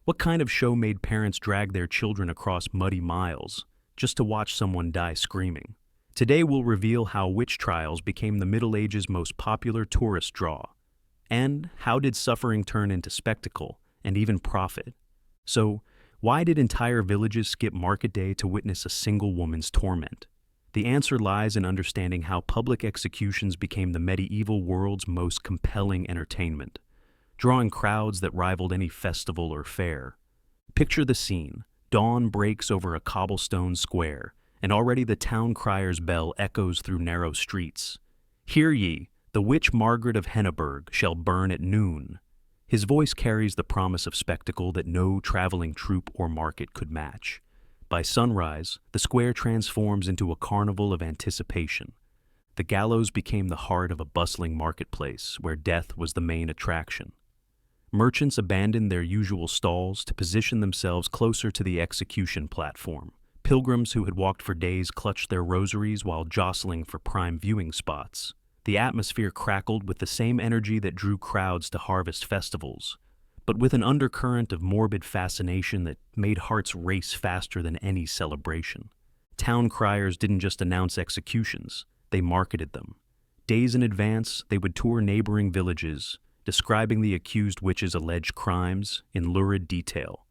What kind of show made parents drag their children across muddy miles just to watch someone die screaming? Today we'll reveal how witch trials became the Middle Ages' most popular tourist draw, and how did suffering turn into spectacle and even profit? So, why did entire villages skip market day to witness a single woman's torment? The answer lies in understanding how public executions became the medieval world's most compelling entertainment, drawing crowds that rivaled any festival or fair. Picture the scene. Dawn breaks over a cobblestone square, and already the town crier's bell echoes through narrow streets. Hear ye, the witch Margaret of Henneberg shall burn at noon. His voice carries the promise of spectacle that no traveling troupe or market could match. By sunrise, the square transforms into a carnival of anticipation. The gallows became the heart of a bustling marketplace where death was the main attraction. Merchants abandoned their usual stalls to position themselves closer to the execution platform. Pilgrims who had walked for days clutched their rosaries while jostling for prime viewing spots. The atmosphere crackled with the same energy that drew crowds to harvest festivals, but with an undercurrent of morbid fascination that made hearts race faster than any celebration. Town criers didn't just announce executions, they marketed them. Days in advance, they would tour neighboring villages, describing the accused witch's alleged crimes in lurid detail.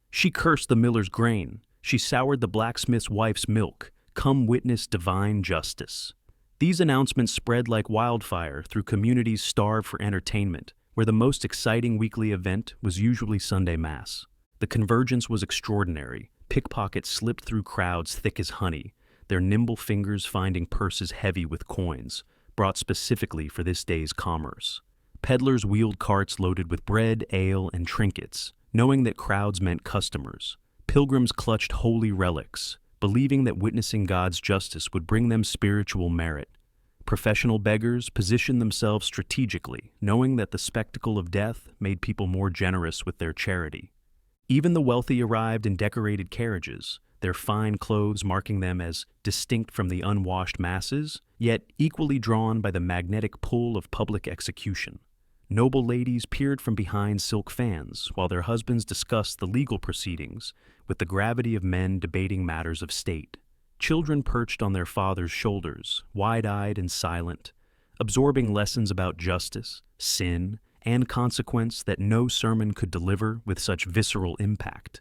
She cursed the miller's grain. She soured the blacksmith's wife's milk. Come witness divine justice. These announcements spread like wildfire through communities starved for entertainment, where the most exciting weekly event was usually Sunday Mass. The convergence was extraordinary. Pickpockets slipped through crowds thick as honey, their nimble fingers finding purses heavy with coins, brought specifically for this day's commerce. Peddlers wheeled carts loaded with bread, ale, and trinkets, knowing that crowds meant customers. Pilgrims clutched holy relics, believing that witnessing God's justice would bring them spiritual merit. Professional beggars positioned themselves strategically, knowing that the spectacle of death made people more generous with their charity. Even the wealthy arrived in decorated carriages, their fine clothes marking them as distinct from the unwashed masses, yet equally drawn by the magnetic pull of public execution. Noble ladies peered from behind silk fans, while their husbands discussed the legal proceedings with the gravity of men debating matters of state. Children perched on their fathers' shoulders, wide-eyed and silent, absorbing lessons about justice, sin, and consequence that no sermon could deliver with such visceral impact.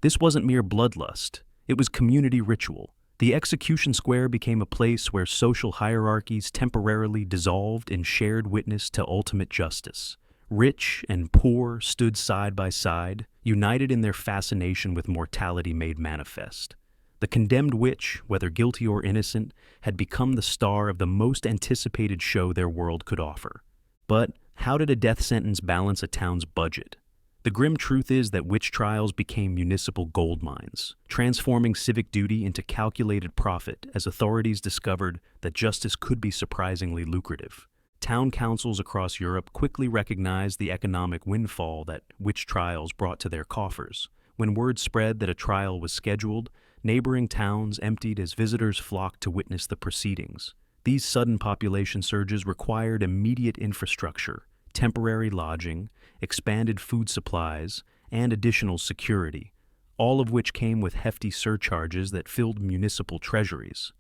This wasn't mere bloodlust, it was community ritual. The execution square became a place where social hierarchies temporarily dissolved in shared witness to ultimate justice. Rich and poor stood side by side, united in their fascination with mortality made manifest. The condemned witch, whether guilty or innocent, had become the star of the most anticipated show their world could offer. But how did a death sentence balance a town's budget? The grim truth is that witch trials became municipal gold mines, transforming civic duty into calculated profit as authorities discovered that justice could be surprisingly lucrative. Town councils across Europe quickly recognized the economic windfall that witch trials brought to their coffers. When word spread that a trial was scheduled, neighboring towns emptied as visitors flocked to witness the proceedings. These sudden population surges required immediate infrastructure, temporary lodging, expanded food supplies, and additional security, all of which came with hefty surcharges that filled municipal treasuries.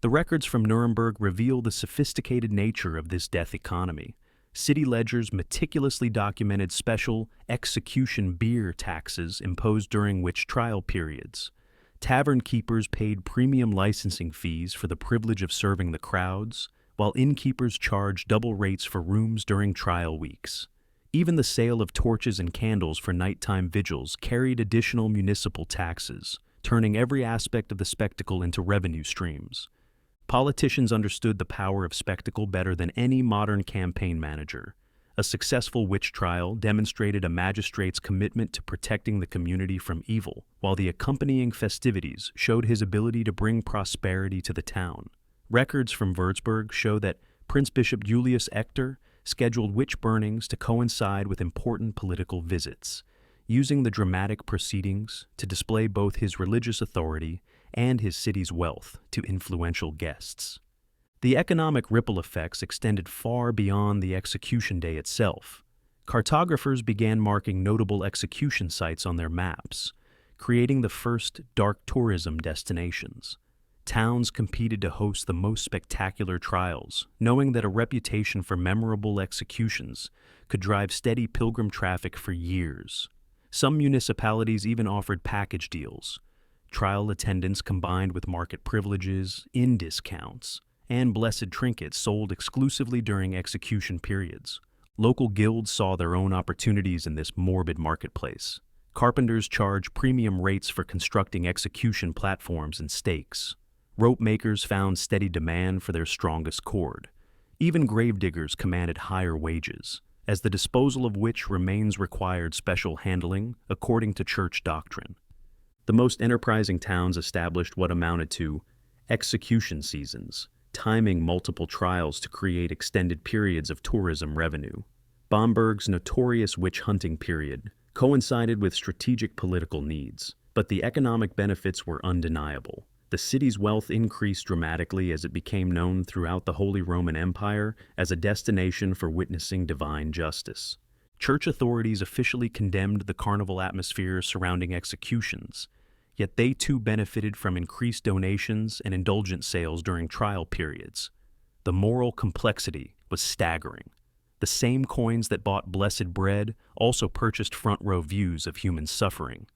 The records from Nuremberg reveal the sophisticated nature of this death economy. City ledgers meticulously documented special execution beer taxes imposed during witch trial periods. Tavern keepers paid premium licensing fees for the privilege of serving the crowds, while innkeepers charged double rates for rooms during trial weeks. Even the sale of torches and candles for nighttime vigils carried additional municipal taxes, turning every aspect of the spectacle into revenue streams. Politicians understood the power of spectacle better than any modern campaign manager. A successful witch trial demonstrated a magistrate's commitment to protecting the community from evil, while the accompanying festivities showed his ability to bring prosperity to the town. Records from Würzburg show that Prince Bishop Julius Ector scheduled witch burnings to coincide with important political visits, using the dramatic proceedings to display both his religious authority and his city's wealth to influential guests. The economic ripple effects extended far beyond the execution day itself. Cartographers began marking notable execution sites on their maps, creating the first dark tourism destinations. Towns competed to host the most spectacular trials, knowing that a reputation for memorable executions could drive steady pilgrim traffic for years. Some municipalities even offered package deals, trial attendance combined with market privileges, inn discounts, and blessed trinkets sold exclusively during execution periods. Local guilds saw their own opportunities in this morbid marketplace. Carpenters charged premium rates for constructing execution platforms and stakes. Rope makers found steady demand for their strongest cord. Even gravediggers commanded higher wages, as the disposal of which remains required special handling according to church doctrine. The most enterprising towns established what amounted to execution seasons, timing multiple trials to create extended periods of tourism revenue. Bamberg's notorious witch-hunting period coincided with strategic political needs, but the economic benefits were undeniable. The city's wealth increased dramatically as it became known throughout the Holy Roman Empire as a destination for witnessing divine justice. Church authorities officially condemned the carnival atmosphere surrounding executions, yet they too benefited from increased donations and indulgent sales during trial periods. The moral complexity was staggering. The same coins that bought blessed bread also purchased front-row views of human suffering.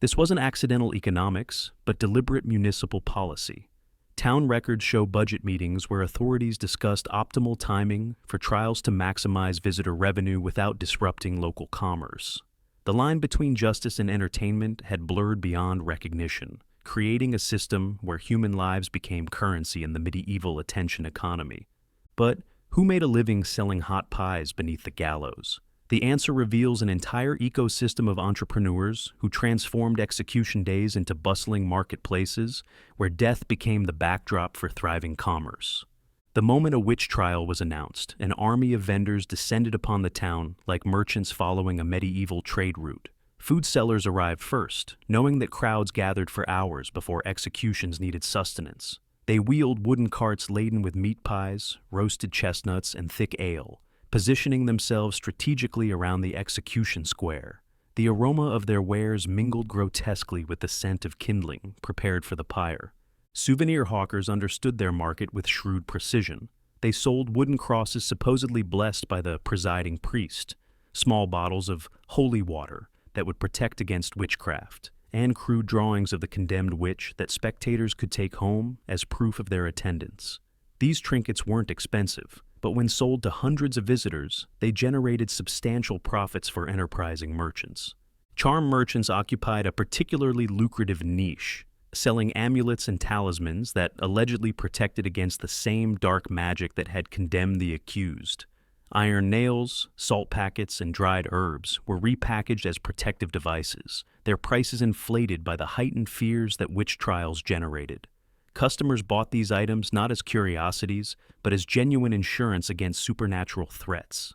This wasn't accidental economics, but deliberate municipal policy. Town records show budget meetings where authorities discussed optimal timing for trials to maximize visitor revenue without disrupting local commerce. The line between justice and entertainment had blurred beyond recognition, creating a system where human lives became currency in the medieval attention economy. But who made a living selling hot pies beneath the gallows? The answer reveals an entire ecosystem of entrepreneurs who transformed execution days into bustling marketplaces where death became the backdrop for thriving commerce. The moment a witch trial was announced, an army of vendors descended upon the town like merchants following a medieval trade route. Food sellers arrived first, knowing that crowds gathered for hours before executions needed sustenance. They wheeled wooden carts laden with meat pies, roasted chestnuts, and thick ale, positioning themselves strategically around the execution square. The aroma of their wares mingled grotesquely with the scent of kindling prepared for the pyre. Souvenir hawkers understood their market with shrewd precision. They sold wooden crosses supposedly blessed by the presiding priest, small bottles of holy water that would protect against witchcraft, and crude drawings of the condemned witch that spectators could take home as proof of their attendance. These trinkets weren't expensive, but when sold to hundreds of visitors, they generated substantial profits for enterprising merchants. Charm merchants occupied a particularly lucrative niche, selling amulets and talismans that allegedly protected against the same dark magic that had condemned the accused. Iron nails, salt packets, and dried herbs were repackaged as protective devices, their prices inflated by the heightened fears that witch trials generated. Customers bought these items not as curiosities, but as genuine insurance against supernatural threats.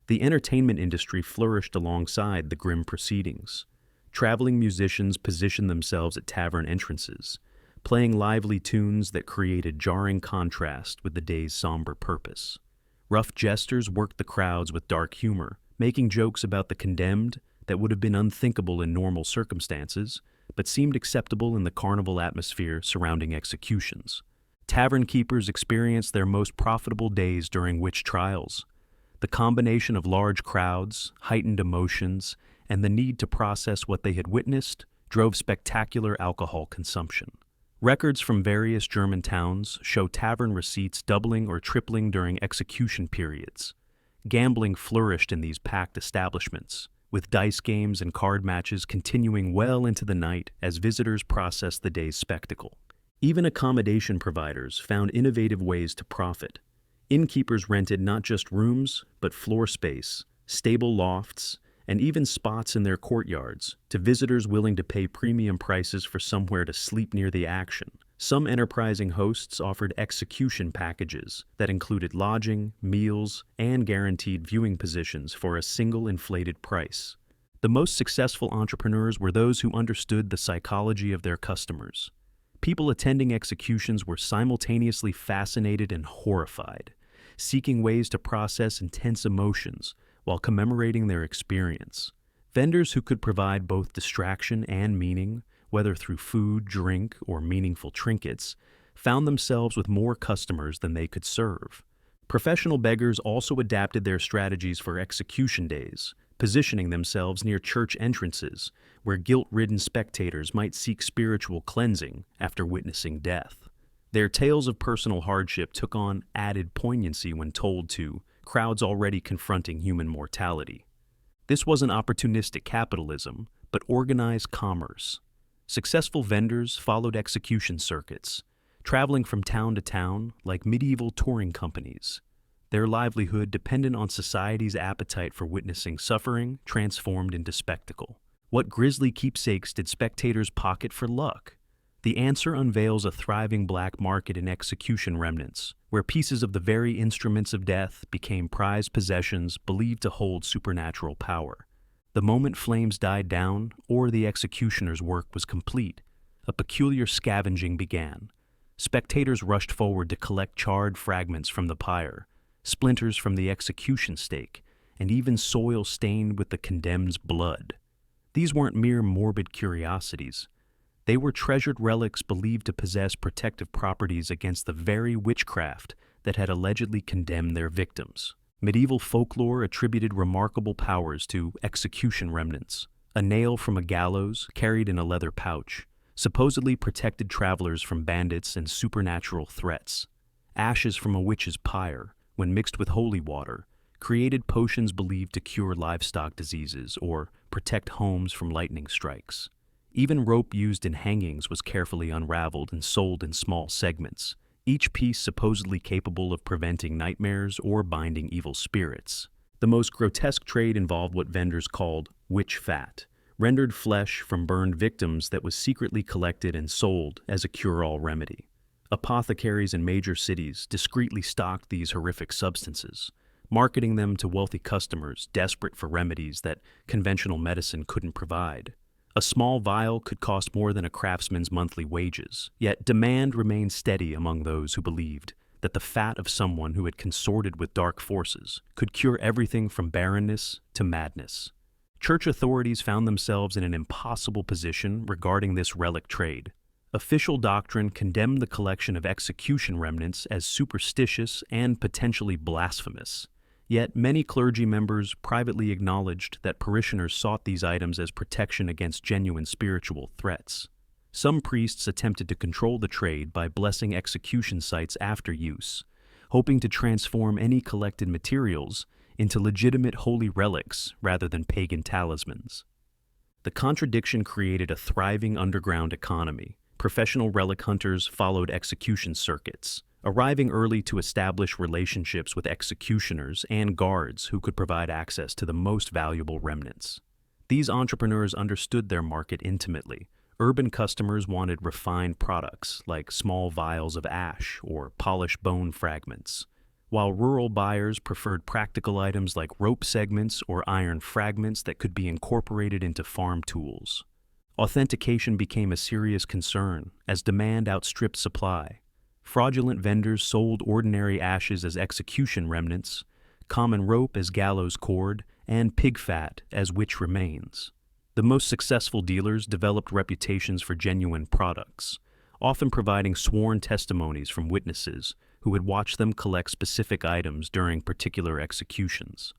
The entertainment industry flourished alongside the grim proceedings. Traveling musicians positioned themselves at tavern entrances, playing lively tunes that created jarring contrast with the day's somber purpose. Rough jesters worked the crowds with dark humor, making jokes about the condemned that would have been unthinkable in normal circumstances, but seemed acceptable in the carnival atmosphere surrounding executions. Tavern keepers experienced their most profitable days during witch trials. The combination of large crowds, heightened emotions, and the need to process what they had witnessed drove spectacular alcohol consumption. Records from various German towns show tavern receipts doubling or tripling during execution periods. Gambling flourished in these packed establishments, with dice games and card matches continuing well into the night as visitors processed the day's spectacle. Even accommodation providers found innovative ways to profit. Innkeepers rented not just rooms, but floor space, stable lofts, and even spots in their courtyards to visitors willing to pay premium prices for somewhere to sleep near the action. Some enterprising hosts offered execution packages that included lodging, meals, and guaranteed viewing positions for a single inflated price. The most successful entrepreneurs were those who understood the psychology of their customers. People attending executions were simultaneously fascinated and horrified, seeking ways to process intense emotions while commemorating their experience. Vendors who could provide both distraction and meaning, whether through food, drink, or meaningful trinkets, found themselves with more customers than they could serve. Professional beggars also adapted their strategies for execution days, positioning themselves near church entrances, where guilt-ridden spectators might seek spiritual cleansing after witnessing death. Their tales of personal hardship took on added poignancy when told to crowds already confronting human mortality. This wasn't opportunistic capitalism, but organized commerce. Successful vendors followed execution circuits, traveling from town to town like medieval touring companies. Their livelihood dependent on society's appetite for witnessing suffering transformed into spectacle. What grisly keepsakes did spectators pocket for luck? The answer unveils a thriving black market in execution remnants, where pieces of the very instruments of death became prized possessions believed to hold supernatural power. The moment flames died down, or the executioner's work was complete, a peculiar scavenging began. Spectators rushed forward to collect charred fragments from the pyre, splinters from the execution stake, and even soil stained with the condemned's blood. These weren't mere morbid curiosities. They were treasured relics believed to possess protective properties against the very witchcraft that had allegedly condemned their victims. Medieval folklore attributed remarkable powers to execution remnants. A nail from a gallows, carried in a leather pouch, supposedly protected travelers from bandits and supernatural threats. Ashes from a witch's pyre, when mixed with holy water, created potions believed to cure livestock diseases or protect homes from lightning strikes. Even rope used in hangings was carefully unraveled and sold in small segments, each piece supposedly capable of preventing nightmares or binding evil spirits. The most grotesque trade involved what vendors called witch fat, rendered flesh from burned victims that was secretly collected and sold as a cure-all remedy. Apothecaries in major cities discreetly stocked these horrific substances, marketing them to wealthy customers desperate for remedies that conventional medicine couldn't provide. A small vial could cost more than a craftsman's monthly wages, yet demand remained steady among those who believed that the fat of someone who had consorted with dark forces could cure everything from barrenness to madness. Church authorities found themselves in an impossible position regarding this relic trade. Official doctrine condemned the collection of execution remnants as superstitious and potentially blasphemous. Yet many clergy members privately acknowledged that parishioners sought these items as protection against genuine spiritual threats. Some priests attempted to control the trade by blessing execution sites after use, hoping to transform any collected materials into legitimate holy relics rather than pagan talismans. The contradiction created a thriving underground economy. Professional relic hunters followed execution circuits, arriving early to establish relationships with executioners and guards who could provide access to the most valuable remnants. These entrepreneurs understood their market intimately. Urban customers wanted refined products like small vials of ash or polished bone fragments, while rural buyers preferred practical items like rope segments or iron fragments that could be incorporated into farm tools. Authentication became a serious concern as demand outstripped supply. Fraudulent vendors sold ordinary ashes as execution remnants, common rope as gallows cord, and pig fat as witch remains. The most successful dealers developed reputations for genuine products, often providing sworn testimonies from witnesses who had watched them collect specific items during particular executions.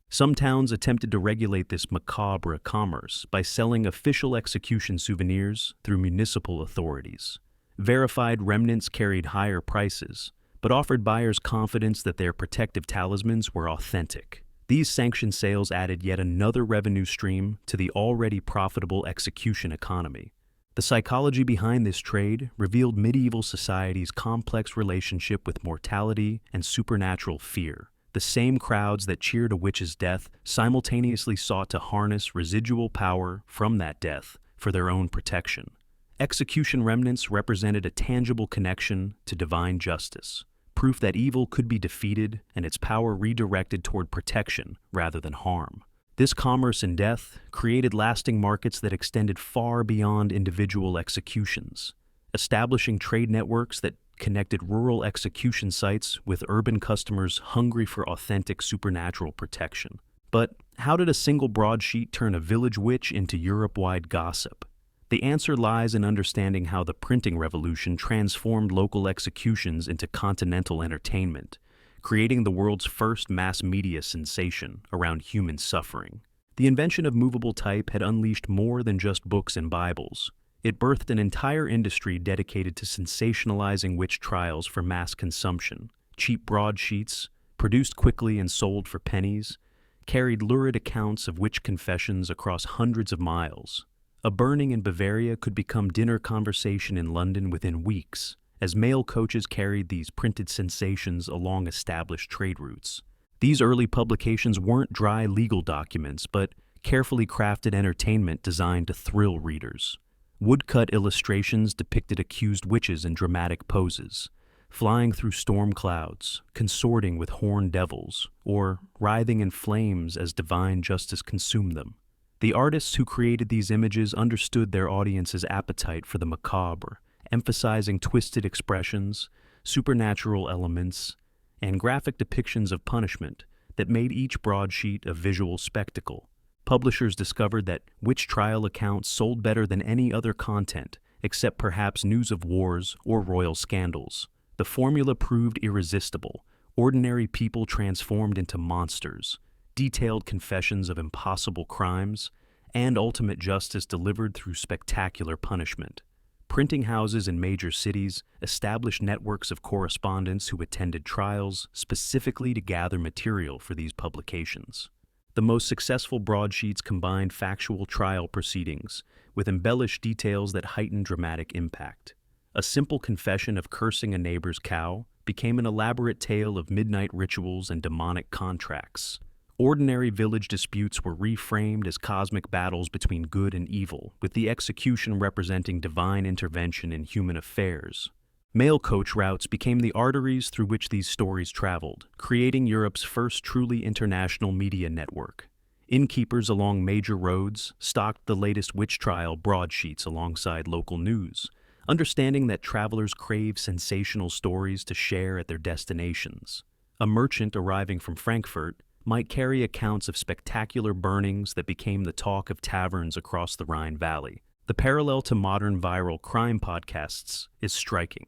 Some towns attempted to regulate this macabre commerce by selling official execution souvenirs through municipal authorities. Verified remnants carried higher prices, but offered buyers confidence that their protective talismans were authentic. These sanctioned sales added yet another revenue stream to the already profitable execution economy. The psychology behind this trade revealed medieval society's complex relationship with mortality and supernatural fear. The same crowds that cheered a witch's death simultaneously sought to harness residual power from that death for their own protection. Execution remnants represented a tangible connection to divine justice, proof that evil could be defeated and its power redirected toward protection rather than harm. This commerce in death created lasting markets that extended far beyond individual executions, establishing trade networks that connected rural execution sites with urban customers hungry for authentic supernatural protection. But how did a single broadsheet turn a village witch into Europe-wide gossip? The answer lies in understanding how the printing revolution transformed local executions into continental entertainment, creating the world's first mass media sensation around human suffering. The invention of movable type had unleashed more than just books and Bibles. It birthed an entire industry dedicated to sensationalizing witch trials for mass consumption. Cheap broadsheets, produced quickly and sold for pennies, carried lurid accounts of witch confessions across hundreds of miles. A burning in Bavaria could become dinner conversation in London within weeks, as mail coaches carried these printed sensations along established trade routes. These early publications weren't dry legal documents, but carefully crafted entertainment designed to thrill readers. Woodcut illustrations depicted accused witches in dramatic poses, flying through storm clouds, consorting with horned devils, or writhing in flames as divine justice consumed them. The artists who created these images understood their audience's appetite for the macabre, emphasizing twisted expressions, supernatural elements, and graphic depictions of punishment that made each broadsheet a visual spectacle. Publishers discovered that witch trial accounts sold better than any other content, except perhaps news of wars or royal scandals. The formula proved irresistible. Ordinary people transformed into monsters, detailed confessions of impossible crimes, and ultimate justice delivered through spectacular punishment. Printing houses in major cities established networks of correspondents who attended trials specifically to gather material for these publications. The most successful broadsheets combined factual trial proceedings with embellished details that heightened dramatic impact. A simple confession of cursing a neighbor's cow became an elaborate tale of midnight rituals and demonic contracts. Ordinary village disputes were reframed as cosmic battles between good and evil, with the execution representing divine intervention in human affairs. Mail coach routes became the arteries through which these stories traveled, creating Europe's first truly international media network. Innkeepers along major roads stocked the latest witch trial broadsheets alongside local news, understanding that travelers crave sensational stories to share at their destinations. A merchant arriving from Frankfurt might carry accounts of spectacular burnings that became the talk of taverns across the Rhine Valley. The parallel to modern viral crime podcasts is striking.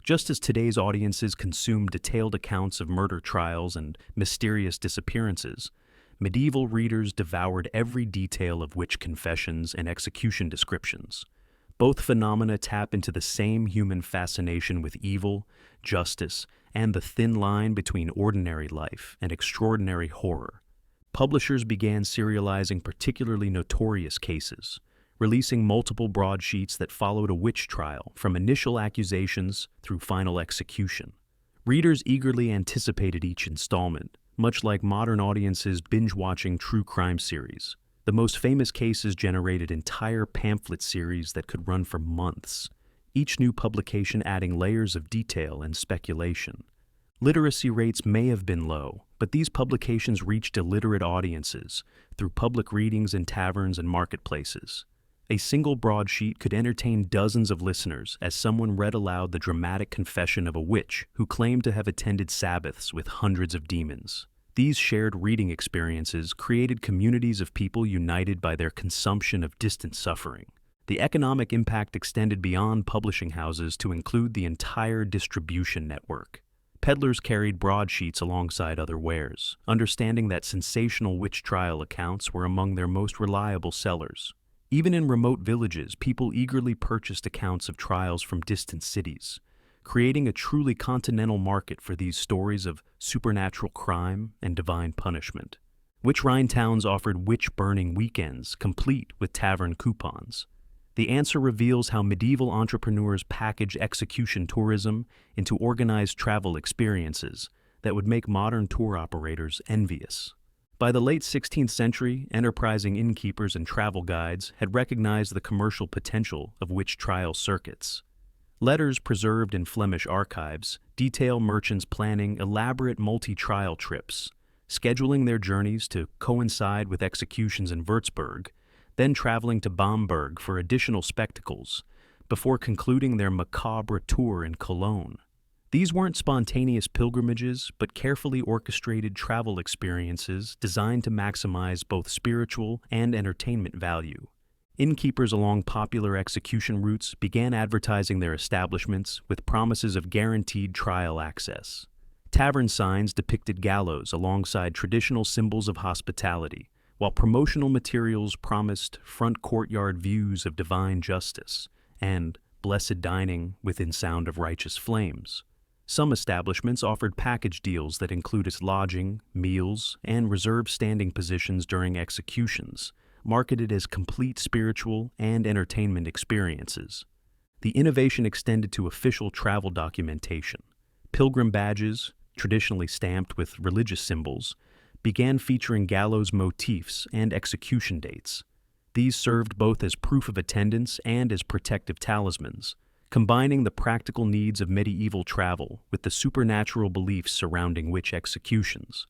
Just as today's audiences consume detailed accounts of murder trials and mysterious disappearances, medieval readers devoured every detail of witch confessions and execution descriptions. Both phenomena tap into the same human fascination with evil, justice, and the thin line between ordinary life and extraordinary horror. Publishers began serializing particularly notorious cases, releasing multiple broadsheets that followed a witch trial from initial accusations through final execution. Readers eagerly anticipated each installment, much like modern audiences binge-watching true crime series. The most famous cases generated entire pamphlet series that could run for months, each new publication adding layers of detail and speculation. Literacy rates may have been low, but these publications reached illiterate audiences through public readings in taverns and marketplaces. A single broadsheet could entertain dozens of listeners as someone read aloud the dramatic confession of a witch who claimed to have attended Sabbaths with hundreds of demons. These shared reading experiences created communities of people united by their consumption of distant suffering. The economic impact extended beyond publishing houses to include the entire distribution network. Peddlers carried broadsheets alongside other wares, understanding that sensational witch trial accounts were among their most reliable sellers. Even in remote villages, people eagerly purchased accounts of trials from distant cities, creating a truly continental market for these stories of supernatural crime and divine punishment. Which Rhine towns offered witch-burning weekends, complete with tavern coupons? The answer reveals how medieval entrepreneurs packaged execution tourism into organized travel experiences that would make modern tour operators envious. By the late 16th century, enterprising innkeepers and travel guides had recognized the commercial potential of witch trial circuits. Letters preserved in Flemish archives detail merchants planning elaborate multi-trial trips, scheduling their journeys to coincide with executions in Würzburg, then traveling to Bamberg for additional spectacles, before concluding their macabre tour in Cologne. These weren't spontaneous pilgrimages, but carefully orchestrated travel experiences designed to maximize both spiritual and entertainment value. Innkeepers along popular execution routes began advertising their establishments with promises of guaranteed trial access. Tavern signs depicted gallows alongside traditional symbols of hospitality, while promotional materials promised front courtyard views of divine justice and blessed dining within sound of righteous flames. Some establishments offered package deals that included lodging, meals, and reserved standing positions during executions, marketed as complete spiritual and entertainment experiences. The innovation extended to official travel documentation. Pilgrim badges, traditionally stamped with religious symbols, began featuring gallows motifs and execution dates. These served both as proof of attendance and as protective talismans, combining the practical needs of medieval travel with the supernatural beliefs surrounding witch executions.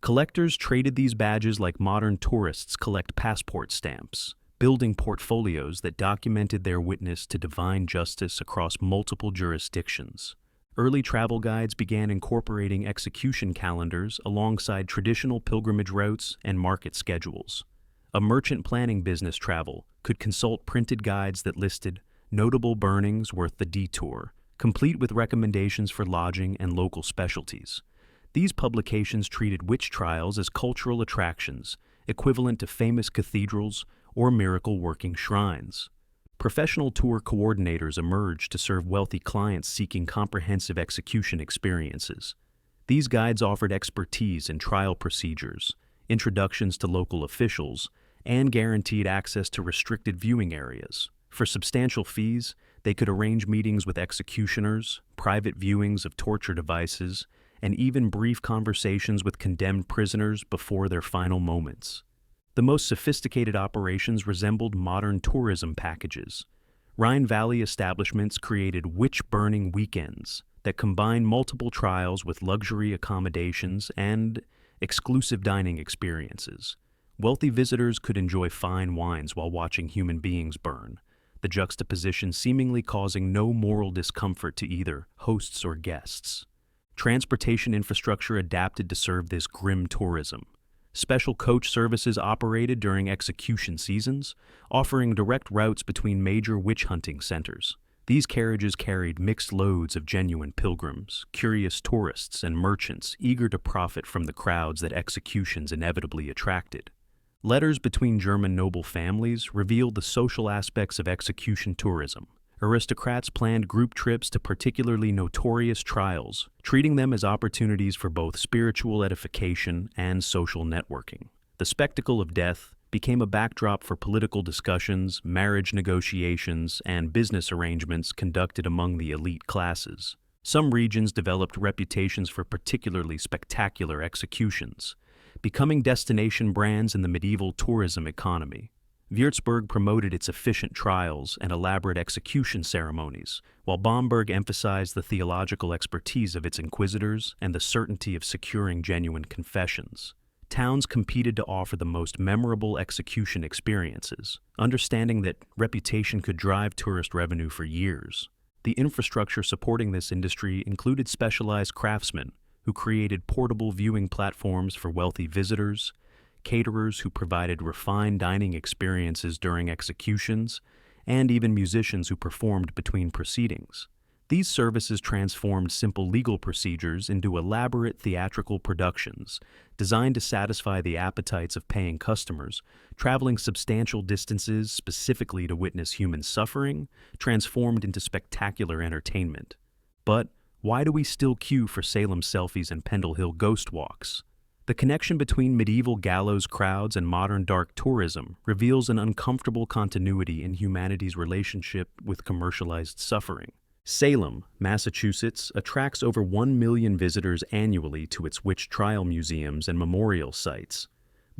Collectors traded these badges like modern tourists collect passport stamps, building portfolios that documented their witness to divine justice across multiple jurisdictions. Early travel guides began incorporating execution calendars alongside traditional pilgrimage routes and market schedules. A merchant planning business travel could consult printed guides that listed notable burnings worth the detour, complete with recommendations for lodging and local specialties. These publications treated witch trials as cultural attractions, equivalent to famous cathedrals or miracle-working shrines. Professional tour coordinators emerged to serve wealthy clients seeking comprehensive execution experiences. These guides offered expertise in trial procedures, introductions to local officials, and guaranteed access to restricted viewing areas. For substantial fees, they could arrange meetings with executioners, private viewings of torture devices, and even brief conversations with condemned prisoners before their final moments. The most sophisticated operations resembled modern tourism packages. Rhine Valley establishments created witch-burning weekends that combined multiple trials with luxury accommodations and exclusive dining experiences. Wealthy visitors could enjoy fine wines while watching human beings burn, the juxtaposition seemingly causing no moral discomfort to either hosts or guests. Transportation infrastructure adapted to serve this grim tourism. Special coach services operated during execution seasons, offering direct routes between major witch hunting centers. These carriages carried mixed loads of genuine pilgrims, curious tourists, and merchants eager to profit from the crowds that executions inevitably attracted. Letters between German noble families revealed the social aspects of execution tourism. Aristocrats planned group trips to particularly notorious trials, treating them as opportunities for both spiritual edification and social networking. The spectacle of death became a backdrop for political discussions, marriage negotiations, and business arrangements conducted among the elite classes. Some regions developed reputations for particularly spectacular executions, becoming destination brands in the medieval tourism economy. Würzburg promoted its efficient trials and elaborate execution ceremonies, while Bamberg emphasized the theological expertise of its inquisitors and the certainty of securing genuine confessions. Towns competed to offer the most memorable execution experiences, understanding that reputation could drive tourist revenue for years. The infrastructure supporting this industry included specialized craftsmen who created portable viewing platforms for wealthy visitors, caterers who provided refined dining experiences during executions, and even musicians who performed between proceedings. These services transformed simple legal procedures into elaborate theatrical productions designed to satisfy the appetites of paying customers, traveling substantial distances specifically to witness human suffering, transformed into spectacular entertainment. But why do we still queue for Salem selfies and Pendle Hill ghost walks? The connection between medieval gallows crowds and modern dark tourism reveals an uncomfortable continuity in humanity's relationship with commercialized suffering. Salem, Massachusetts, attracts over 1 million visitors annually to its witch trial museums and memorial sites.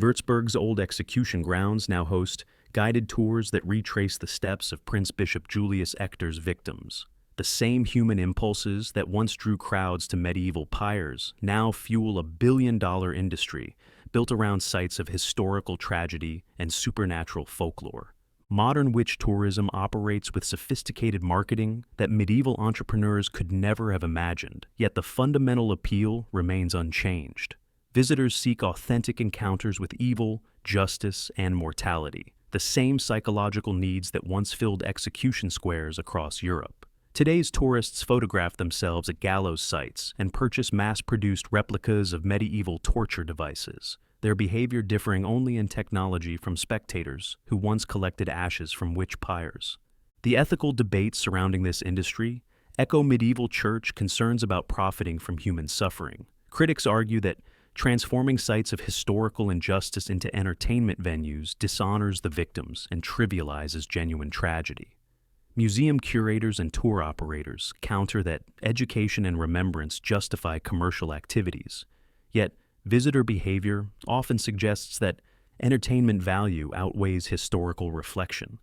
Würzburg's old execution grounds now host guided tours that retrace the steps of Prince Bishop Julius Ector's victims. The same human impulses that once drew crowds to medieval pyres now fuel a billion-dollar industry built around sites of historical tragedy and supernatural folklore. Modern witch tourism operates with sophisticated marketing that medieval entrepreneurs could never have imagined, yet the fundamental appeal remains unchanged. Visitors seek authentic encounters with evil, justice, and mortality, the same psychological needs that once filled execution squares across Europe. Today's tourists photograph themselves at gallows sites and purchase mass-produced replicas of medieval torture devices, their behavior differing only in technology from spectators who once collected ashes from witch pyres. The ethical debates surrounding this industry echo medieval church concerns about profiting from human suffering. Critics argue that transforming sites of historical injustice into entertainment venues dishonors the victims and trivializes genuine tragedy. Museum curators and tour operators counter that education and remembrance justify commercial activities, yet visitor behavior often suggests that entertainment value outweighs historical reflection.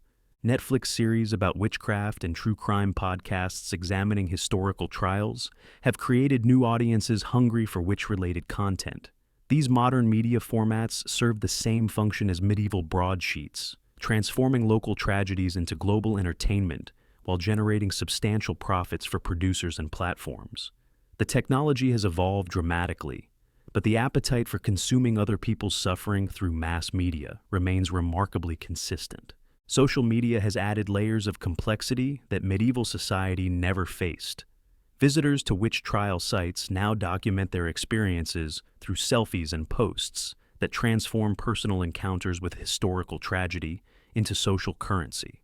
Netflix series about witchcraft and true crime podcasts examining historical trials have created new audiences hungry for witch-related content. These modern media formats serve the same function as medieval broadsheets, transforming local tragedies into global entertainment while generating substantial profits for producers and platforms. The technology has evolved dramatically, but the appetite for consuming other people's suffering through mass media remains remarkably consistent. Social media has added layers of complexity that medieval society never faced. Visitors to witch trial sites now document their experiences through selfies and posts that transform personal encounters with historical tragedy into social currency.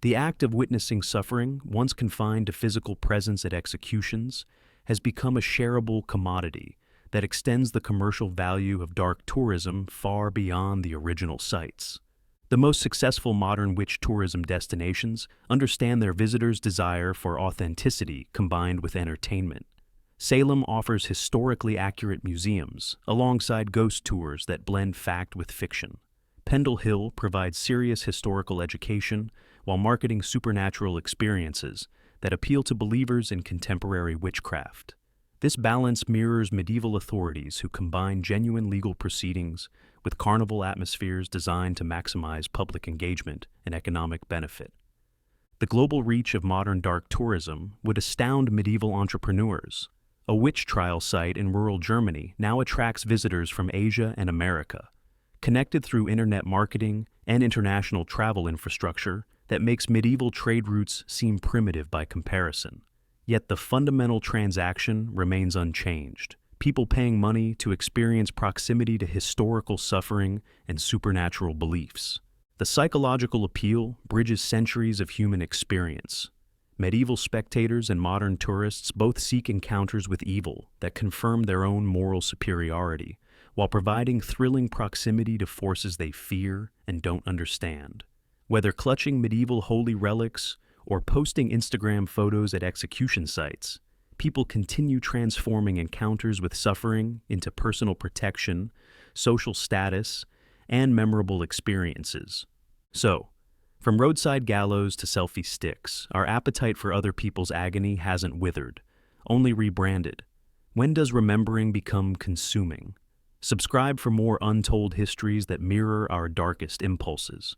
The act of witnessing suffering, once confined to physical presence at executions, has become a shareable commodity that extends the commercial value of dark tourism far beyond the original sites. The most successful modern witch tourism destinations understand their visitors' desire for authenticity combined with entertainment. Salem offers historically accurate museums, alongside ghost tours that blend fact with fiction. Pendle Hill provides serious historical education while marketing supernatural experiences that appeal to believers in contemporary witchcraft. This balance mirrors medieval authorities who combine genuine legal proceedings with carnival atmospheres designed to maximize public engagement and economic benefit. The global reach of modern dark tourism would astound medieval entrepreneurs. A witch trial site in rural Germany now attracts visitors from Asia and America, connected through internet marketing and international travel infrastructure that makes medieval trade routes seem primitive by comparison. Yet the fundamental transaction remains unchanged. People paying money to experience proximity to historical suffering and supernatural beliefs. The psychological appeal bridges centuries of human experience. Medieval spectators and modern tourists both seek encounters with evil that confirm their own moral superiority, while providing thrilling proximity to forces they fear and don't understand. Whether clutching medieval holy relics or posting Instagram photos at execution sites, people continue transforming encounters with suffering into personal protection, social status, and memorable experiences. So, from roadside gallows to selfie sticks, our appetite for other people's agony hasn't withered, only rebranded. When does remembering become consuming? Subscribe for more untold histories that mirror our darkest impulses.